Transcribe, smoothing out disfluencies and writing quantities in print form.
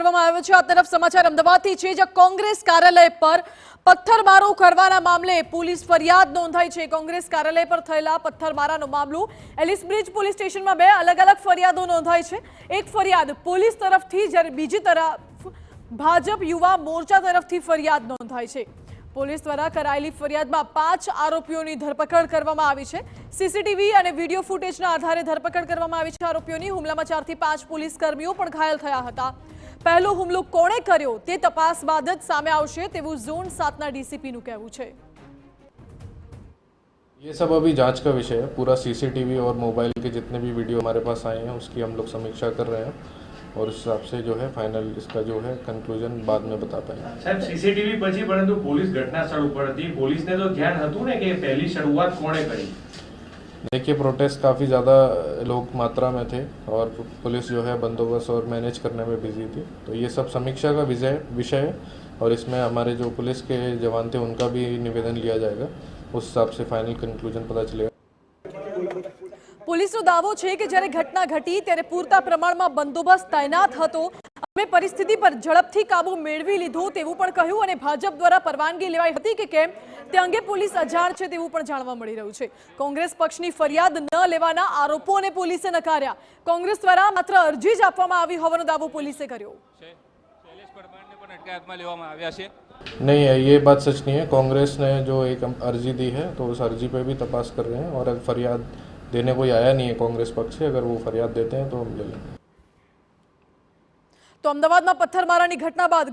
કરવામાં આવ્યો છે। આ તરફ સમાચાર અમદાવાદથી છે, જ્યાં કોંગ્રેસ કાર્યાલય પર પથ્થરમારો કરવાના મામલે પોલીસ ફરિયાદ નોંધાઈ છે। કોંગ્રેસ કાર્યાલય પર થયેલા પથ્થરમારાનો મામલો એલિસ બ્રિજ પોલીસ સ્ટેશનમાં બે અલગ-અલગ ફરિયાદો નોંધાઈ છે। એક ફરિયાદ પોલીસ તરફથી, જ્યારે બીજી તરફ ભાજપ યુવા મોરચા તરફથી ફરિયાદ નોંધાઈ છે। પોલીસ દ્વારા કરાયેલી ફરિયાદમાં 5 આરોપીઓની ધરપકડ કરવામાં આવી છે। સીસીટીવી અને વિડીયો ફૂટેજના આધારે ધરપકડ કરવામાં આવી છે આરોપીઓની। હુમલામાં 4 થી 5 પોલીસ કર્મીઓ પણ ઘાયલ થયા હતા। પહેલો હુમલો કોણે કર્યો તે તપાસ બાદ જ સામે આવશે તેવું ઝોન 7ના ડીસીપીનું કહેવું છે। ये सब अभी जांच का विषय है। पूरा सीसीटीवी और मोबाइल के जितने भी वीडियो हमारे पास आए हैं उसकी हम लोग समीक्षा कर रहे हैं और उस हिसाब से जो है फाइनल इसका जो है कंक्लूजन बाद में बता पाएंगे। साहब सीसीटीवी પછી પરંતુ પોલીસ ઘટના સ્થળ ઉપર હતી। પોલીસને તો ધ્યાન હતું ને કે પહેલી શરૂઆત કોણે કરી। देखिए प्रोटेस्ट काफ़ी ज़्यादा लोग मात्रा में थे और पुलिस जो है बंदोबस्त और मैनेज करने में बिजी थी, तो ये सब समीक्षा का विषय है और इसमें हमारे जो पुलिस के जवान थे उनका भी निवेदन लिया जाएगा। उस हिसाब से फाइनल कंक्लूजन पता चलेगा। પોલીસનો દાવો છે કે જ્યારે ઘટના ઘટી ત્યારે પૂરતા પ્રમાણમાં બંદોબસ્ત તૈનાત હતો। અમે પરિસ્થિતિ પર ઝડપથી કાબુ મેળવી લીધો તેવું પણ કહ્યું અને ભાજપ દ્વારા પરવાનગી લેવાઈ હતી કે કેમ તે અંગે પોલીસ અજાણ છે તેવું પણ જાણવા મળી રહ્યું છે। કોંગ્રેસ પક્ષની ફરિયાદ ન લેવાના આરોપોને પોલીસે નકાર્યા। કોંગ્રેસ દ્વારા માત્ર અરજી જ આપવામાં આવી હોવાનો દાવો પોલીસે કર્યો। नहीं है, ये बात सच नहीं है। कांग्रेस ने जो एक अर्जी दी है तो उस अर्जी पे भी तपास कर रहे हैं और अगर फरियाद देने कोई आया नहीं है कांग्रेस पक्ष से, अगर वो फरियाद देते हैं तो हम ले लेंगे। तो अमदावादમાં પથ્થરમારાની ઘટના બાદ